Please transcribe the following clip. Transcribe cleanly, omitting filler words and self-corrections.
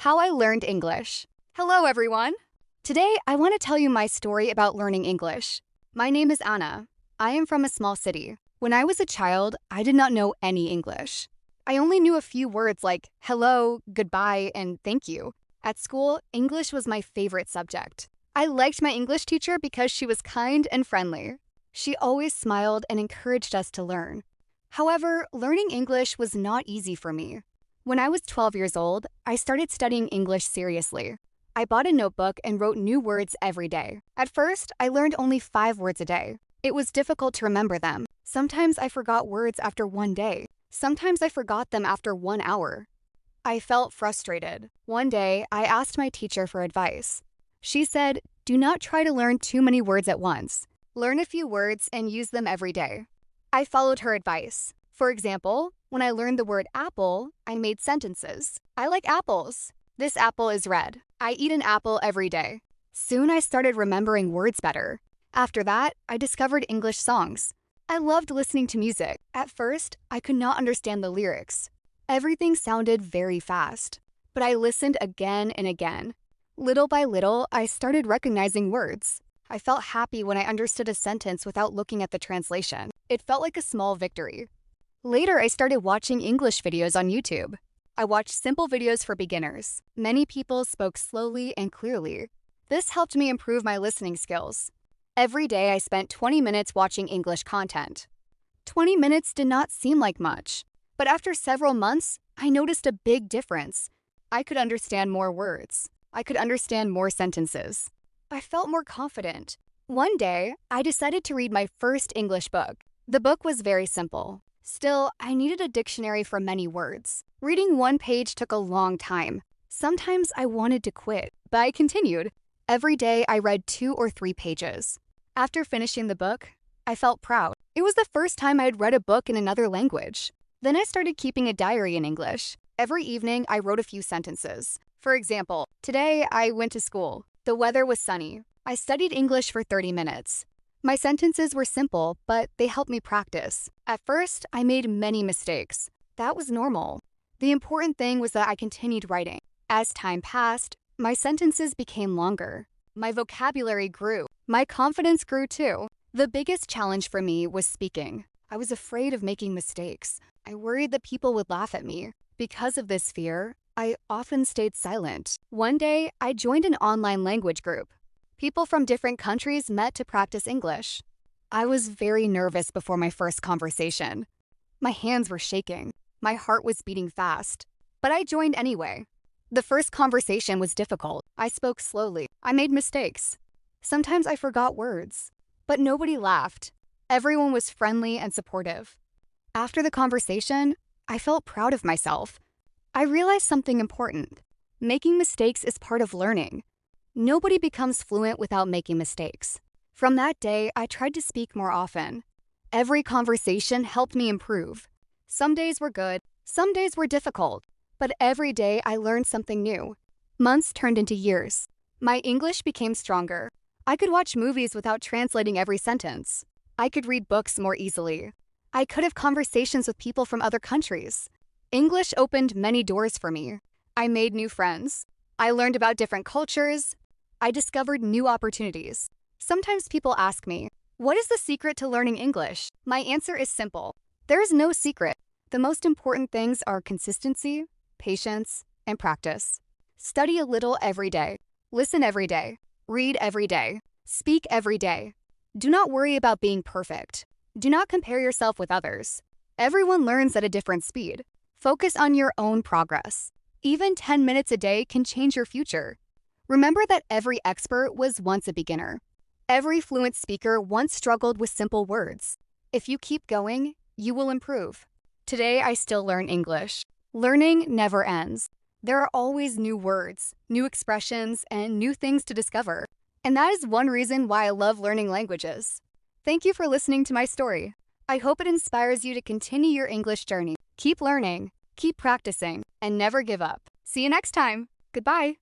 How I learned English. Hello, everyone. Today, I want to tell you my story about learning English. My name is Anna. I am from a small city. When I was a child, I did not know any English. I only knew a few words like hello, goodbye, and thank you. At school, English was my favorite subject. I liked my English teacher because she was kind and friendly. She always smiled and encouraged us to learn. However, learning English was not easy for me. When I was 12 years old, I started studying English seriously. I bought a notebook and wrote new words every day. At first, I learned only 5 words a day. It was difficult to remember them. Sometimes I forgot words after one day. Sometimes I forgot them after 1 hour. I felt frustrated. One day, I asked my teacher for advice. She said, "Do not try to learn too many words at once. Learn a few words and use them every day." I followed her advice. For example, when I learned the word apple, I made sentences. I like apples. This apple is red. I eat an apple every day. Soon I started remembering words better. After that, I discovered English songs. I loved listening to music. At first, I could not understand the lyrics. Everything sounded very fast. But I listened again and again. Little by little, I started recognizing words. I felt happy when I understood a sentence without looking at the translation. It felt like a small victory. Later, I started watching English videos on YouTube. I watched simple videos for beginners. Many people spoke slowly and clearly. This helped me improve my listening skills. Every day, I spent 20 minutes watching English content. 20 minutes did not seem like much, but after several months, I noticed a big difference. I could understand more words. I could understand more sentences. I felt more confident. One day, I decided to read my first English book. The book was very simple. Still, I needed a dictionary for many words. Reading one page took a long time. Sometimes I wanted to quit, but I continued. Every day, I read 2 or 3 pages. After finishing the book, I felt proud. It was the first time I had read a book in another language. Then I started keeping a diary in English. Every evening, I wrote a few sentences. For example, today I went to school. The weather was sunny. I studied English for 30 minutes. My sentences were simple, but they helped me practice. At first, I made many mistakes. That was normal. The important thing was that I continued writing. As time passed, my sentences became longer. My vocabulary grew. My confidence grew too. The biggest challenge for me was speaking. I was afraid of making mistakes. I worried that people would laugh at me. Because of this fear, I often stayed silent. One day, I joined an online language group. People from different countries met to practice English. I was very nervous before my first conversation. My hands were shaking. My heart was beating fast. But I joined anyway. The first conversation was difficult. I spoke slowly. I made mistakes. Sometimes I forgot words. But nobody laughed. Everyone was friendly and supportive. After the conversation, I felt proud of myself. I realized something important. Making mistakes is part of learning. Nobody becomes fluent without making mistakes. From that day, I tried to speak more often. Every conversation helped me improve. Some days were good, some days were difficult, but every day I learned something new. Months turned into years. My English became stronger. I could watch movies without translating every sentence. I could read books more easily. I could have conversations with people from other countries. English opened many doors for me. I made new friends. I learned about different cultures. I discovered new opportunities. Sometimes people ask me, "What is the secret to learning English?" My answer is simple. There is no secret. The most important things are consistency, patience, and practice. Study a little every day. Listen every day. Read every day. Speak every day. Do not worry about being perfect. Do not compare yourself with others. Everyone learns at a different speed. Focus on your own progress. Even 10 minutes a day can change your future. Remember that every expert was once a beginner. Every fluent speaker once struggled with simple words. If you keep going, you will improve. Today, I still learn English. Learning never ends. There are always new words, new expressions, and new things to discover. And that is one reason why I love learning languages. Thank you for listening to my story. I hope it inspires you to continue your English journey. Keep learning, keep practicing, and never give up. See you next time. Goodbye.